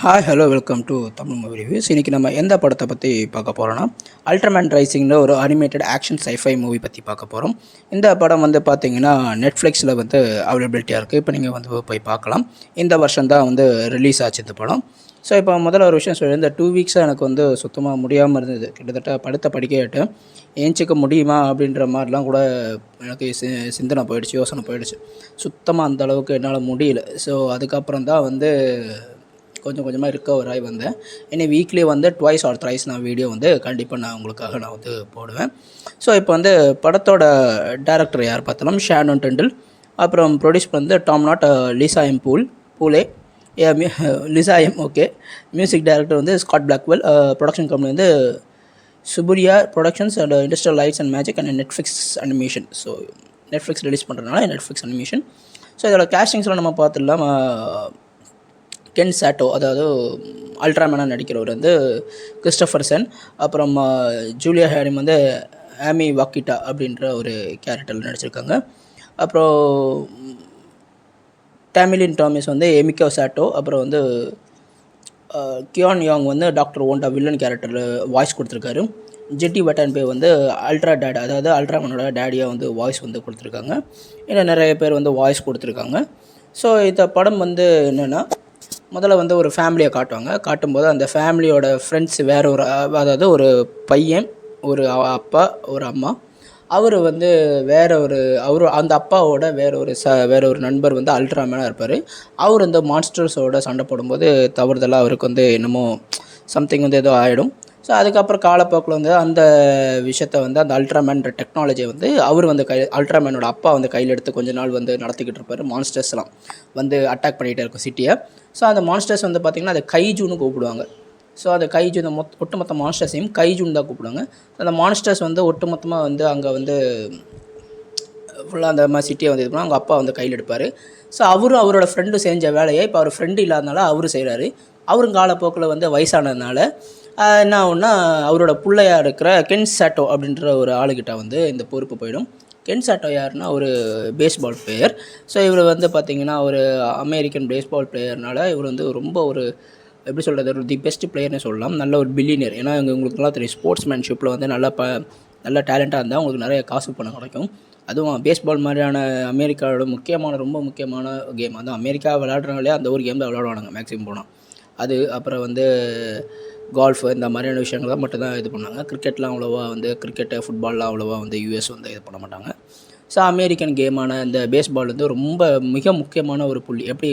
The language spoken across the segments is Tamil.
Hi hello welcome to Tamil movie reviews. இன்றைக்கி நம்ம எந்த படத்தை பற்றி பார்க்க போகிறோன்னா அல்ட்ராமேன் ரைசிங்கில் ஒரு அனிமேட்டட் ஆக்ஷன் சைஃபை மூவி பற்றி பார்க்க போகிறோம். இந்த படம் வந்து பார்த்திங்கன்னா நெட்ஃப்ளிக்ஸில் வந்து அவைலபிலிட்டியாக இருக்குது. இப்போ நீங்கள் வந்து போய் பார்க்கலாம். இந்த வருஷம் தான் வந்து ரிலீஸ் ஆச்சு இந்த படம். ஸோ இப்போ முதல்ல ஒரு விஷயம் சொல்லி, இந்த 2 வீக்ஸாக எனக்கு வந்து சுத்தமாக முடியாமல் இருந்தது. கிட்டத்தட்ட படத்தை படிக்கட்டு ஏஞ்சிக்க முடியுமா அப்படின்ற மாதிரிலாம் கூட எனக்கு சிந்தனை போயிடுச்சு, யோசனை போயிடுச்சு. சுத்தமாக அந்தளவுக்கு என்னால் முடியல. ஸோ அதுக்கப்புறம் தான் வந்து கொஞ்சம் கொஞ்சமாக ரிக்கவர் ஆகி வந்தேன். ஏன்னா வீக்லி வந்து ட்வைஸ் ஆர் த்ரைஸ் நான் வீடியோ வந்து கண்டிப்பாக நான் உங்களுக்காக நான் வந்து போடுவேன். ஸோ இப்போ வந்து படத்தோட டேரக்டர் யார் பார்த்தாலும் ஷானன் டெண்டில், அப்புறம் ப்ரொடியூஸ் வந்து Tom Knott, Lisa M Poole, Lisa M okay. Music director வந்து ஸ்காட் பிளாக்வெல். ப்ரொடக்ஷன் கம்பெனி வந்து சுபுரியா productions and industrial lights and magic and Netflix animation. So Netflix release பண்ணுறதுனால நெட்ஃப்ளிக்ஸ் அனிமேஷன். ஸோ இதோட கேஸ்டிங்ஸ்லாம் நம்ம பார்த்துடலாம். கென் சாட்டோ, அதாவது அல்ட்ராமேனாக நடிக்கிறவர் வந்து கிறிஸ்டோஃபர்சன். அப்புறம் ஜூலியா ஹேரிம் வந்து ஆமி வாக்கிட்டா அப்படின்ற ஒரு கேரக்டரில் நடிச்சிருக்காங்க. அப்புறம் டேமிலின் டாமிஸ் வந்து எமிகோ சாட்டோ. அப்புறம் வந்து கியான் யாங் வந்து டாக்டர் ஓண்டா வில்லன் கேரக்டரில் வாய்ஸ் கொடுத்துருக்காரு. ஜெட்டி வட்டான்பே வந்து அல்ட்ரா டேட், அதாவது அல்ட்ராமேனோட டேடியாக வந்து வாய்ஸ் வந்து கொடுத்துருக்காங்க. இன்னும் நிறைய பேர் வந்து வாய்ஸ் கொடுத்துருக்காங்க. ஸோ இந்த படம் வந்து என்னென்னா, முதல்ல வந்து ஒரு ஃபேமிலியை காட்டும்போது அந்த ஃபேமிலியோட ஃப்ரெண்ட்ஸ் வேறு ஒரு, அதாவது ஒரு பையன், ஒரு அப்பா, ஒரு அம்மா. அவர் வந்து அந்த அப்பாவோட வேற ஒரு நண்பர் வந்து அல்ட்ராமேனாக இருப்பார். அவர் இந்த மான்ஸ்டர்ஸோட சண்டை போடும்போது தவறுதலாக அவருக்கு வந்து என்னமோ சம்திங் வந்து ஏதோ ஆகிடும். ஸோ அதுக்கப்புறம் காலப்போக்கில் வந்து அந்த விஷயத்தை வந்து அந்த அல்ட்ராமேன்ற டெக்னாலஜியை வந்து அவர் வந்து அல்ட்ராமேனோட அப்பா வந்து கையில் எடுத்து கொஞ்ச நாள் வந்து நடத்திக்கிட்டு இருப்பார். மான்ஸ்டர்ஸ்லாம் வந்து அட்டாக் பண்ணிகிட்டே இருக்கும் சிட்டியை. ஸோ அந்த மான்ஸ்டர்ஸ் வந்து பார்த்திங்கன்னா அதை கைஜூன்னு கூப்பிடுவாங்க. ஸோ அந்த கைஜூ, இந்த ஒட்டுமொத்த மான்ஸ்டர்ஸையும் கைஜூன்னு தான் கூப்பிடுவாங்க. அந்த மான்ஸ்டர்ஸ் வந்து ஒட்டுமொத்தமாக வந்து அங்கே வந்து ஃபுல்லாக அந்த மாதிரி சிட்டியை வந்து இது பண்ணால் அவங்க அப்பா வந்து கையில் எடுப்பார். ஸோ அவரோட ஃப்ரெண்டும் செஞ்ச வேலையை இப்போ அவர் ஃப்ரெண்டு இல்லாதனால அவரும் செய்கிறாரு. அவரும் காலப்போக்கில் வந்து வயசானதுனால என்ன ஆகுன்னா, அவரோட பிள்ளையாக இருக்கிற கென் சாட்டோ அப்படின்ற ஒரு ஆளுகிட்ட வந்து இந்த பொறுப்பு போயிடும். கென் சாட்டோ யாருன்னா ஒரு பேஸ்பால் பிளேயர். ஸோ இவர் வந்து பார்த்திங்கன்னா ஒரு அமெரிக்கன் பேஸ்பால் பிளேயர்னால இவர் வந்து ரொம்ப ஒரு, எப்படி சொல்கிறது, ஒரு தி பெஸ்ட் பிளேயர்னு சொல்லலாம். நல்ல ஒரு பில்லியனர். ஏன்னா உங்களுக்கு நல்லா தெரியும், ஸ்போர்ட்ஸ்மேன்ஷிப்பில் வந்து நல்ல டேலண்ட்டாக இருந்தால் உங்களுக்கு நிறைய காசு பணம் கிடைக்கும். அதுவும் பேஸ்பால் மாதிரியான அமெரிக்காவோட ரொம்ப முக்கியமான கேம். அதுவும் அமெரிக்கா விளையாடுறவங்களே அந்த ஒரு கேம் தான் விளையாடுவாங்க மேக்ஸிமம் போனால். அது அப்புறம் வந்து கால்ஃப், இந்த மாதிரியான விஷயங்கள் தான் மட்டும்தான் இது பண்ணாங்க. கிரிக்கெட்லாம் அவ்வளோவா வந்து ஃபுட்பால்லாம் அவ்வளோவா வந்து யூஎஸ் வந்து இது பண்ண மாட்டாங்க. ஸோ அமெரிக்கன் கேமான இந்த பேஸ்பால் வந்து ரொம்ப மிக முக்கியமான ஒரு புள்ளி. எப்படி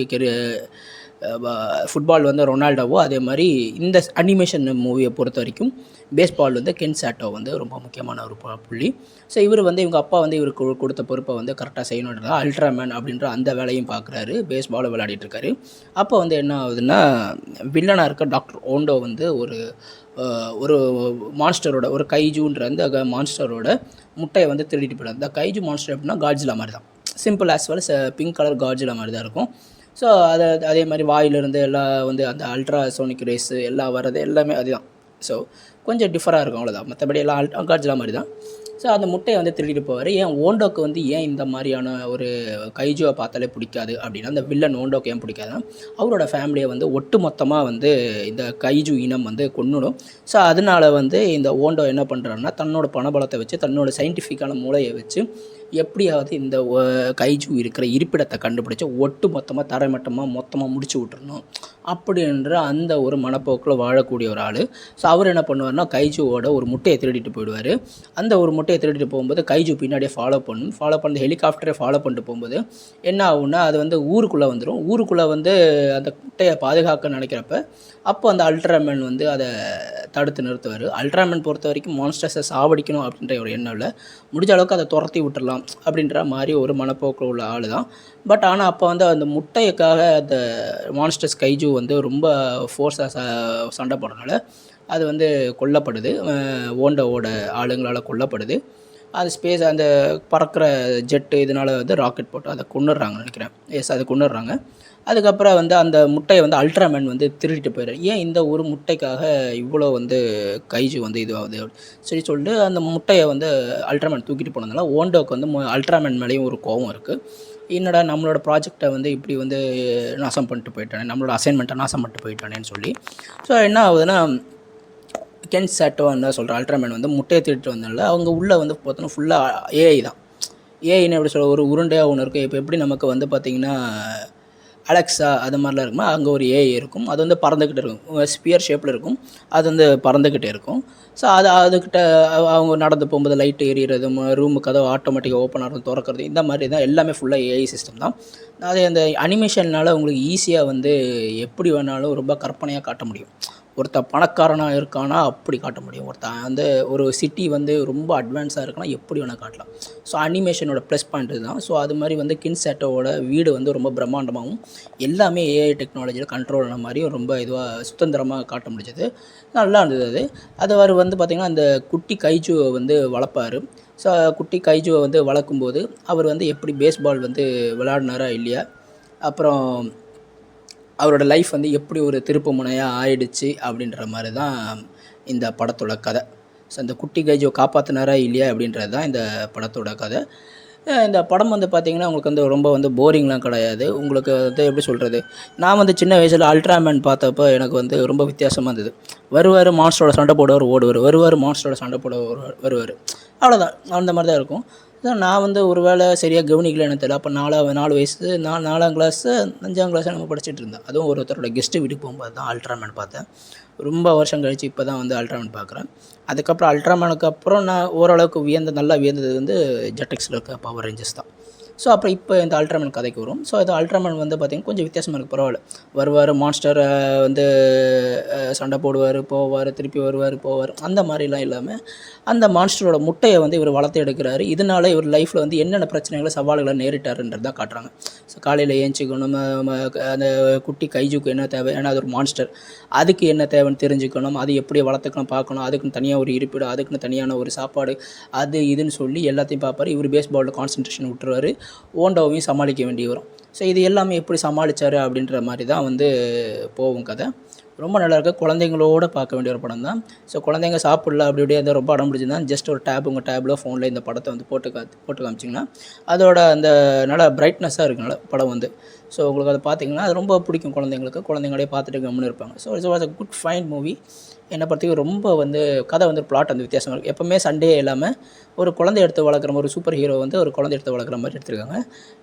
ஃபுட்பால் வந்து ரொனால்டோவோ அதே மாதிரி இந்த அனிமேஷன் மூவியை பொறுத்த வரைக்கும் பேஸ்பால் வந்து கென் சாட்டோ வந்து ரொம்ப முக்கியமான ஒரு புள்ளி. ஸோ இவர் வந்து இவங்க அப்பா வந்து இவருக்கு கொடுத்த பொறுப்பை வந்து கரெக்டாக செய்யணுன்றதா அல்ட்ராமேன் அப்படின்ற அந்த வேலையும் பார்க்குறாரு. பேஸ்பாலை விளையாடிட்டுருக்காரு. அப்போ வந்து என்ன ஆகுதுன்னா, வில்லனாக இருக்க டாக்டர் ஓண்டோ வந்து ஒரு மான்ஸ்டரோட, ஒரு கைஜூன்ற அந்த மான்ஸ்டரோட முட்டையை வந்து திருடிட்டு போயிடும். அந்த கைஜூ மான்ஸ்டர் எப்படின்னா காட்ஜிலா மாதிரி தான், simple as well pink colour Godzilla மாதிரி தான் இருக்கும். ஸோ அதே மாதிரி வாயிலிருந்து எல்லாம் வந்து அந்த அல்ட்ராசோனிக் ரேஸு எல்லாம் வர்றது எல்லாமே அதுதான். ஸோ கொஞ்சம் டிஃபராக இருக்கும், அவ்வளோதான். மற்றபடி எல்லாம் காட்ஜிலா மாதிரி தான். ஸோ அந்த முட்டையை வந்து திருடிட்டு போவார். ஏன் ஓண்டோக்கு வந்து ஏன் இந்த மாதிரியான ஒரு கைஜுவை பார்த்தாலே பிடிக்காது அப்படின்னா, அந்த வில்லன் ஓண்டோக்கு ஏன் பிடிக்காதுன்னா, அவரோட ஃபேமிலியை வந்து ஒட்டு மொத்தமாக வந்து இந்த கைஜு இனம் வந்து கொன்னுடும். ஸோ அதனால் வந்து இந்த ஓண்டோ என்ன பண்ணுறாருன்னா, தன்னோட பணபலத்தை வச்சு, தன்னோட சயின்டிஃபிக்கான மூளையை வச்சு எப்படியாவது இந்த கைஜு இருக்கிற இருப்பிடத்தை கண்டுபிடிச்சி ஒட்டு மொத்தமாக மொத்தமாக முடிச்சு விட்டுறணும் அப்படின்ற அந்த ஒரு மனப்போக்கில் வாழக்கூடிய ஒரு ஆள். ஸோ அவர் என்ன பண்ணுவார்னா, கைஜுவோட ஒரு முட்டையை திருடிட்டு போயிடுவார். அந்த ஒரு முட்டையை திருடிட்டு போகும்போது கைஜு பின்னாடியே ஃபாலோ பண்ணி ஹெலிகாப்டரை ஃபாலோ பண்ணிட்டு போகும்போது என்ன ஆகுன்னா, அது வந்து ஊருக்குள்ளே வந்துடும். ஊருக்குள்ளே வந்து அந்த முட்டையை பாதுகாக்க நினைக்கிறப்ப அப்போ அந்த அல்ட்ராமேன் வந்து அதை தடுத்து நிறுத்துவார். அல்ட்ராமேன் பொறுத்த வரைக்கும் மான்ஸ்டர்ஸை சாவடிக்கணும் அப்படின்ற ஒரு எண்ணம் இல்லை, முடிஞ்ச அளவுக்கு அதை துரத்தி விட்டுடலாம் அப்படின்ற மாதிரி ஒரு மனப்போக்கில் உள்ள ஆள் தான். பட் ஆனால் அப்போ வந்து அந்த முட்டைக்காக அந்த மான்ஸ்டர்ஸ் கைஜு வந்து ரொம்ப ஃபோர்ஸாக சண்டை போடுறதுனால அது வந்து கொல்லப்படுது. ஓண்டோவோட ஆளுங்களால் கொல்லப்படுது. அது அந்த பறக்கிற ஜெட்டு இதனால் வந்து ராக்கெட் போட்டு அதை கொன்னுடுறாங்கன்னு நினைக்கிறேன். அதை கொன்னுடுறாங்க. அதுக்கப்புறம் வந்து அந்த முட்டையை வந்து அல்ட்ராமேன் வந்து திருடிட்டு போயிடுறாரு. ஏன் இந்த ஒரு முட்டைக்காக இவ்வளோ வந்து கைஜு வந்து இதுவாகுது சரி சொல்லிட்டு அந்த முட்டையை வந்து அல்ட்ராமேன் தூக்கிட்டு போனதுனால ஓண்டோக்கு வந்து அல்ட்ராமேன் மேலேயும் ஒரு கோவம் இருக்குது. என்னடா நம்மளோட ப்ராஜெக்டை வந்து இப்படி வந்து நாசம் பண்ணிட்டு போயிட்டானே, நம்மளோட அசைன்மெண்ட்டை நாசம் பண்ணிட்டு போயிட்டானேன்னு சொல்லி. ஸோ என்ன ஆகுதுன்னா, கென் சாட்டோ தான் சொல்கிற அல்ட்ராமேன் வந்து முட்டையை திருட்டு வந்தனால அவங்க உள்ளே வந்து பார்த்தோன்னா ஃபுல்லாக ஏஐ தான். ஏஐன்னு எப்படி சொல்ல, ஒரு உருண்டையாக ஒன்று இருக்குது. இப்போ எப்படி நமக்கு வந்து பார்த்திங்கன்னா அலெக்ஸா அது மாதிரிலாம் இருக்குமா, அங்கே ஒரு ஏஐ இருக்கும். அது வந்து பறந்துக்கிட்டு இருக்கும், ஸ்பியர் ஷேப்பில் இருக்கும். அது வந்து பறந்துக்கிட்டே இருக்கும். ஸோ அதுக்கிட்ட அவங்க நடந்து போகும்போது லைட்டு எரியறது, ரூமு கதவு ஆட்டோமேட்டிக்காக ஓப்பன் ஆகிறது, திறக்கிறது, இந்த மாதிரி தான் எல்லாமே ஃபுல்லாக ஏஐ சிஸ்டம் தான். அது அந்த அனிமேஷன்னால் உங்களுக்கு ஈஸியாக வந்து எப்படி வேணாலும் ரொம்ப கற்பனையாக காட்ட முடியும். ஒருத்தன் பணக்காரனாக இருக்கானா அப்படி காட்ட முடியும். ஒருத்தன் வந்து ஒரு சிட்டி வந்து ரொம்ப அட்வான்ஸாக இருக்குன்னா எப்படி வேணால் காட்டலாம். ஸோ அனிமேஷனோட ப்ளஸ் பாயிண்ட் இதுதான். ஸோ அது மாதிரி வந்து கின்சாட்டோட வீடு வந்து ரொம்ப பிரம்மாண்டமாகவும் எல்லாமே ஏஐ டெக்னாலஜியில் கண்ட்ரோல் ஆன மாதிரியும் ரொம்ப இதுவாக சுதந்திரமாக காட்ட முடிஞ்சது. நல்லா இருந்தது அது. அது அவர் வந்து பார்த்திங்கன்னா அந்த குட்டி கைஜுவை வந்து வளர்ப்பார். ஸோ குட்டி கைஜுவை வந்து வளர்க்கும்போது அவர் வந்து எப்படி பேஸ்பால் வந்து விளையாடினாரா இல்லையா, அப்புறம் அவரோட லைஃப் வந்து எப்படி ஒரு திருப்பு முனையாக ஆயிடுச்சு அப்படின்ற மாதிரி தான் இந்த படத்தோட கதை. ஸோ அந்த குட்டி கைஜுவை காப்பாற்றினாரா இல்லையா அப்படின்றது தான் இந்த படத்தோட கதை. இந்த படம் வந்து பார்த்திங்கன்னா உங்களுக்கு வந்து ரொம்ப வந்து போரிங்லாம் கிடையாது. உங்களுக்கு வந்து எப்படி சொல்கிறது, நான் வந்து சின்ன வயசில் அல்ட்ராமேன் பார்த்தப்போ எனக்கு வந்து ரொம்ப வித்தியாசமாக இருந்தது. வருவார், மான்ஸ்டரோட சண்டை போடுவார், ஓடுவார், வருவார், மான்ஸ்டரோட சண்டை போட வருவார், அவ்வளோதான். அந்த மாதிரி தான் இருக்கும். நான் வந்து ஒரு வேளை சரியாக கவனிக்கல எனக்கு தெரியல. அப்போ 4 வயசு, 4ஆம் கிளாஸு 5ஆம் கிளாஸு நம்ம படிச்சுட்டு இருந்தேன். அதுவும் ஒருத்தரோட கெஸ்ட்டு வீட்டுக்கு போகும்போது தான் அல்ட்ராமேன் பார்த்தேன். ரொம்ப வருஷம் கழித்து இப்போ தான் வந்து அல்ட்ராமேன் பார்க்குறேன். அதுக்கப்புறம் அல்ட்ராமேனுக்கு அப்புறம் நான் ஓரளவுக்கு நல்லா வியந்தது வந்து ஜெட்டெக்ஸில் இருக்க பவர் ரேஞ்சர்ஸ் தான். ஸோ அப்புறம் இப்போ இந்த அல்ட்ராமேன் கதைக்கு வரும். ஸோ இது அல்ட்ராமேன் வந்து பார்த்திங்கன்னா கொஞ்சம் வித்தியாசமாக இருக்குது, பரவாயில்ல. வருவார், மான்ஸ்டரை வந்து சண்டை போடுவார், போவார், திருப்பி வருவார், போவார், அந்த மாதிரிலாம் இல்லாமல் அந்த மான்ஸ்டரோட முட்டையை வந்து இவர் வளர்த்து எடுக்கிறாரு. இதனால் இவர் லைஃப்பில் வந்து என்னென்ன பிரச்சனைகளை சவால்களை நேரிட்டாருன்றது தான் காட்டுறாங்க. ஸோ காலையில் ஏஞ்சிக்கணும், அந்த குட்டி கைஜுக்கு என்ன தேவை, ஏன்னா அது ஒரு மான்ஸ்டர், அதுக்கு என்ன தேவைன்னு தெரிஞ்சுக்கணும், அது எப்படி வளர்த்துக்கணும் பார்க்கணும், அதுக்குன்னு தனியாக ஒரு இருப்பிடம், அதுக்குன்னு தனியான ஒரு சாப்பாடு, அது இதுன்னு சொல்லி எல்லாத்தையும் பார்ப்பார். இவர் பேஸ்பாலில் கான்சன்ட்ரேஷன் விட்டுருவார், ஓண்டோவையும் சமாளிக்க வேண்டி வரும். ஸோ இது எல்லாமே எப்படி சமாளித்தார் அப்படின்ற மாதிரி தான் வந்து போகும் கதை. ரொம்ப நல்லாயிருக்கு. குழந்தைங்களோட பார்க்க வேண்டிய ஒரு படம் தான். ஸோ குழந்தைங்க சாப்பிடல அப்படி இப்படியே எதாவது ரொம்ப அடம் பிடிச்சிருந்தா ஜஸ்ட் ஒரு உங்கள் டேபில் ஃபோனில் இந்த படத்தை வந்து போட்டு காமிச்சிங்கன்னா அதோட அந்த நல்லா பிரைட்னஸாக இருக்குனால படம் வந்து, ஸோ உங்களுக்கு அதை பார்த்தீங்கன்னா அது ரொம்ப பிடிக்கும் குழந்தைங்களுக்கு. குழந்தைங்களே பார்த்துட்டு கம்முன்னு இருப்பாங்க. So it's was a good fine movie. என்னை பொறுத்தவரைக்கும் ரொம்ப வந்து கதை வந்து பிளாட் வந்து வித்தியாசமாக இருக்குது. எப்போவுமே சண்டே இல்லாமல் ஒரு குழந்தை எடுத்து வளர்க்குற மாதிரி, ஒரு சூப்பர் ஹீரோ வந்து ஒரு குழந்தை எடுத்து வளர்க்குற மாதிரி எடுத்திருக்காங்க.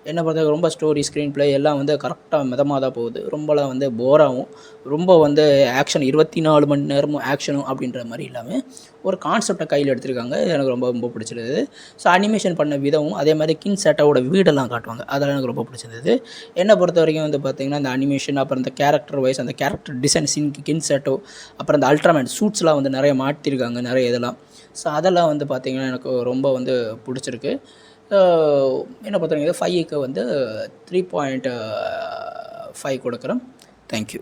என்னை பொறுத்தவரைக்கும் ரொம்ப ஸ்டோரி, ஸ்க்ரீன் ப்ளே எல்லாம் வந்து கரெக்டாக மிதமாக தான் போகுது. ரொம்பலாம் வந்து போராகவும் ரொம்ப வந்து ஆக்ஷன் 24 மணி நேரமும் ஆக்ஷனும் அப்படின்ற மாதிரி இல்லாமல் ஒரு கான்செப்டை கையில் எடுத்திருக்காங்க. எனக்கு ரொம்ப ரொம்ப பிடிச்சிருந்தது. ஸோ அனிமேஷன் பண்ண விதமும் அதே மாதிரி கின்சாட்டோட வீடெல்லாம் காட்டுவாங்க, அதெல்லாம் எனக்கு ரொம்ப பிடிச்சிருந்தது. என்னை பொறுத்த வரைக்கும் வந்து பார்த்திங்கன்னா அந்த அனிமேஷன், அப்புறம் இந்த கேரக்டர் வைஸ் அந்த கேரக்டர் டிசைன், கின்சாட்டோ, அப்புறம் இந்த அல்ட்ராமேன் சூட்ஸ்லாம் வந்து நிறைய மாட்டியிருக்காங்க, நிறைய இதெல்லாம். ஸோ அதெல்லாம் வந்து பார்த்திங்கன்னா எனக்கு ரொம்ப வந்து பிடிச்சிருக்கு. என்னை பொறுத்த வரைக்கும் 5க்கு வந்து 3.5 கொடுக்குறேன். தேங்க்யூ.